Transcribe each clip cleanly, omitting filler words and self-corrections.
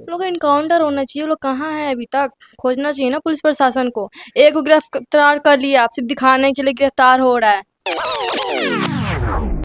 लोग का इनकाउंटर होना चाहिए। वो लोग कहाँ है अभी तक? खोजना चाहिए ना पुलिस प्रशासन को। एक को गिरफ्तार कर लिया, आप सिर्फ दिखाने के लिए गिरफ्तार हो रहा है।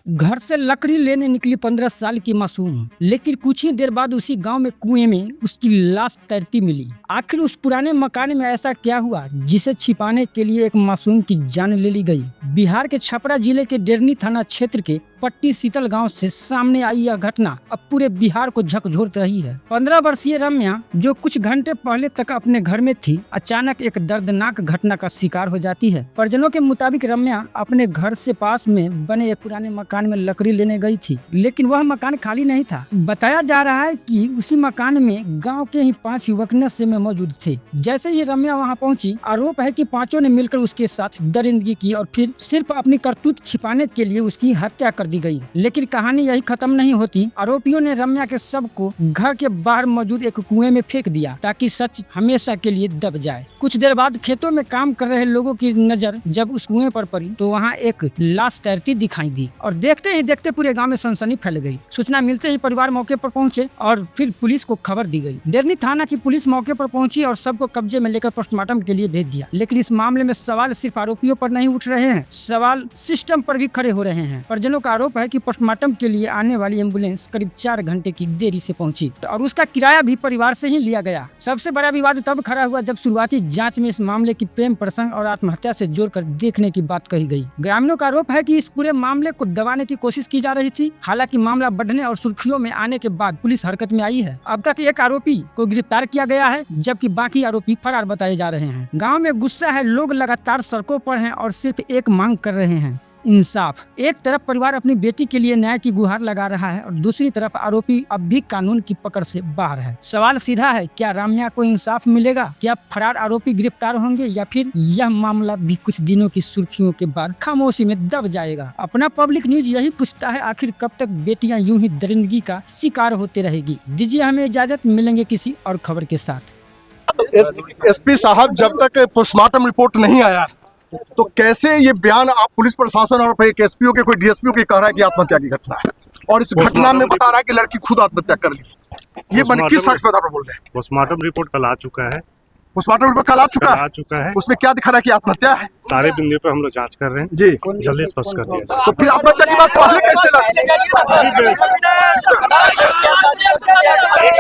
घर से लकड़ी लेने निकली 15 साल की मासूम, लेकिन कुछ ही देर बाद उसी गांव में कुएं में उसकी लाश तैरती मिली। आखिर उस पुराने मकान में ऐसा क्या हुआ जिसे छिपाने के लिए एक मासूम की जान ले ली गई? बिहार के छपरा जिले के डेरनी थाना क्षेत्र के पट्टी शीतल गांव से सामने आई यह घटना अब पूरे बिहार को झकझोर रही है। 15 वर्षीय रम्या, जो कुछ घंटे पहले तक अपने घर में थी, अचानक एक दर्दनाक घटना का शिकार हो जाती है। परिजनों के मुताबिक रम्या अपने घर से पास में बने एक पुराने मकान में लकड़ी लेने गई थी, लेकिन वह मकान खाली नहीं था। बताया जा रहा है कि उसी मकान में गाँव के ही 5 युवक नशे में मौजूद थे। जैसे ही रम्या वहाँ पहुँची, आरोप है कि पांचों ने मिलकर उसके साथ दरिंदगी की और फिर सिर्फ अपनी करतूत छिपाने के लिए उसकी हत्या कर दी गई। लेकिन कहानी यही खत्म नहीं होती। आरोपियों ने रम्या के शव को घर के बाहर मौजूद एक कुएं में फेंक दिया ताकि सच हमेशा के लिए दब जाए। कुछ देर बाद खेतों में काम कर रहे लोगों की नजर जब उस कुएं पर पड़ी तो वहाँ एक लाश तैरती दिखाई दी और देखते ही देखते पूरे गांव में सनसनी फैल गई। सूचना मिलते ही परिवार मौके पर पहुंचे और फिर पुलिस को खबर दी गई। डेरनी थाना की पुलिस मौके पर पहुंची और सबको कब्जे में लेकर पोस्टमार्टम के लिए भेज दिया। लेकिन इस मामले में सवाल सिर्फ आरोपियों पर नहीं उठ रहे हैं, सवाल सिस्टम पर भी खड़े हो रहे हैं। परिजनों का आरोप है कि पोस्टमार्टम के लिए आने वाली एम्बुलेंस करीब 4 घंटे की देरी से पहुंची और उसका किराया भी परिवार से ही लिया गया। सबसे बड़ा विवाद तब खड़ा हुआ जब शुरुआती जांच में इस मामले की प्रेम प्रसंग और आत्महत्या से जोड़कर देखने की बात कही गई। ग्रामीणों का आरोप है कि इस पूरे मामले को दबाने की कोशिश की जा रही थी। हालांकि मामला बढ़ने और सुर्खियों में आने के बाद पुलिस हरकत में आई है। अब तक एक आरोपी को गिरफ्तार किया गया है, जबकि बाकी आरोपी फरार बताए जा रहे हैं। गाँव में गुस्सा है, लोग लगातार सड़कों पर हैं और सिर्फ एक मांग कर रहे हैं, इंसाफ। एक तरफ परिवार अपनी बेटी के लिए न्याय की गुहार लगा रहा है और दूसरी तरफ आरोपी अब भी कानून की पकड़ से बाहर है। सवाल सीधा है, क्या रम्या को इंसाफ मिलेगा? क्या फरार आरोपी गिरफ्तार होंगे या फिर यह मामला भी कुछ दिनों की सुर्खियों के बाद खामोशी में दब जाएगा? अपना पब्लिक न्यूज यही पूछता है, आखिर कब तक बेटियां यूं ही दरिंदगी का शिकार होते रहेगी? दीजिए हमें इजाजत, मिलेंगे किसी और खबर के साथ। एसपी साहब, जब तक पोस्टमार्टम रिपोर्ट नहीं आया तो कैसे ये बयान आप पुलिस प्रशासन और एक एसपीओ के कोई डीएसपीओ के कह रहा है कि आत्महत्या की घटना है और इस घटना में बता रहा है कि लड़की खुद आत्महत्या कर ली? ये बन किस साक्ष्य पर बोल रहे हैं? पोस्टमार्टम रिपोर्ट कल आ चुका है। पोस्टमार्टम रिपोर्ट कल आ चुका है। उसमें क्या दिखा रहा है कि आत्महत्या है? सारे बिंदु पे हम लोग जांच कर रहे हैं जी, जल्दी स्पष्ट कर दिया। तो फिर आत्महत्या की बात पहले कैसे लगी?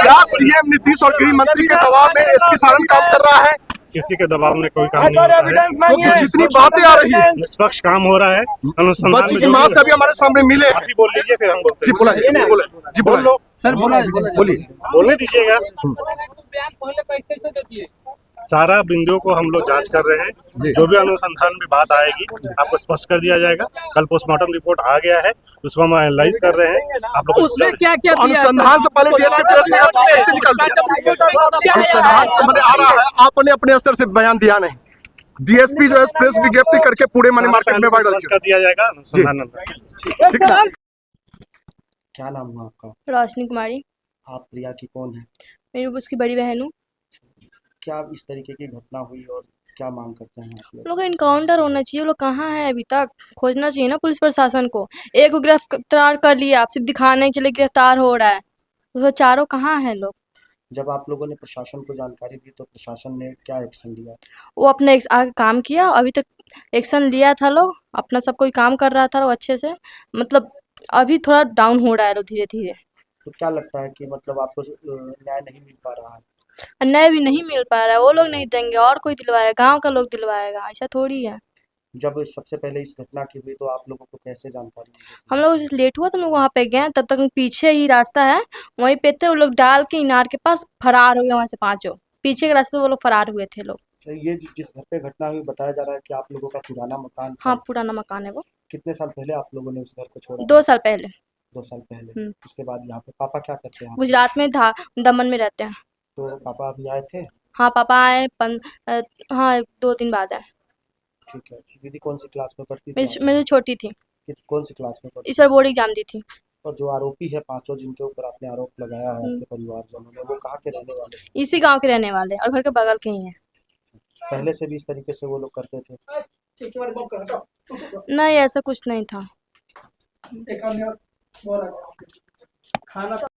क्या सीएम नीतीश और गृह मंत्री के दबाव में एसपी सारण काम कर रहा है? किसी के दबाव में कोई काम नहीं होता है। तो जितनी बातें आ रही है, निष्पक्ष काम हो रहा है। अनुसंधान बच्ची की माँ से अभी हमारे सामने मिले। आप ही बोल लीजिए, फिर हम बोलते जी हैं। बोलो सर, बोलिए। बोलने दीजिएगा। सारा बिंदुओं को हम लोग जांच कर रहे हैं। जो भी अनुसंधान में बात आएगी आपको स्पष्ट कर दिया जाएगा। कल पोस्टमार्टम रिपोर्ट आ गया है, उसको हम एनालाइज कर रहे हैं। आप लोग उसमें क्या क्या अनुसंधान से पहले डीएसपी प्रेस में कैसे निकलते हैं? अनुसंधान से मैंने आ रहा है, आपने अपने स्तर से बयान दिया नहीं। डीएसपी जो है प्रेस विज्ञप्ति करके पूरे मनी मार्केट में वायरल कर दिया जाएगा। अनुसंधान ठीक है। क्या नाम हुआ आपका? रोशनी कुमारी। आप प्रिया की कौन है? मेरी उसकी बड़ी बहन हूँ। क्या इस तरीके की घटना हुई और क्या मांग करते हैं आप लोग? लोग का इनकाउंटर होना चाहिए। वो लोग कहाँ है अभी तक? खोजना चाहिए ना पुलिस प्रशासन को। एक को गिरफ्तार कर लिया, आप सिर्फ दिखाने के लिए गिरफ्तार हो रहा है। तो चारों कहाँ हैं लोग? जब आप लोगों ने प्रशासन को जानकारी दी तो प्रशासन ने क्या एक्शन लिया? वो अपने आगे काम किया, अभी तक एक्शन लिया था। लोग अपना सब कोई काम कर रहा था वो अच्छे से, मतलब अभी थोड़ा डाउन हो रहा है लोग धीरे धीरे। तो क्या लगता है कि मतलब आपको न्याय नहीं मिल पा रहा है? अन्याय भी नहीं मिल पा रहा है। वो लोग नहीं देंगे और कोई दिलवाएगा? गांव का लोग दिलवाएगा? ऐसा थोड़ी है। जब सबसे पहले इस घटना की हुई तो आप लोगों को कैसे जानकारी मिली? हम लोग लेट हुआ तो हम लोग वहाँ पे गए, तब तक पीछे ही रास्ता है, वहीं पे थे वो लोग। डाल के इनार के पास फरार हो गए वहाँ से। पांचों पीछे के रास्ते वो लोग फरार हुए थे लोग। तो ये जिस घर पे घटना हुई बताया जा रहा है कि आप लोगों का पुराना मकान था। हाँ, पुराना मकान है वो। कितने साल पहले आप लोगों ने उस घर को छोड़ा? 2 साल पहले। 2 साल पहले। उसके बाद यहाँ पे पापा क्या करते हैं? गुजरात में दमन में रहते हैं। तो पापा अभी आए थे? हाँ, पापा आए हाँ 2 दिन बाद आए। ठीक है। दीदी कौन सी क्लास में पढ़ती थी? मेरी छोटी थी, कौन सी क्लास में पढ़ती? इस बार बोर्ड एग्जाम दी थी। और जो आरोपी है पांचों जिनके ऊपर आपने आरोप लगाया है आपके परिवारजनों ने, वो कहाँ के रहने वाले? इसी गांव के रहने वाले और घर के बगल के ही हैं। पहले से भी इस तरीके से वो लोग करते थे? नहीं, ऐसा कुछ नहीं था।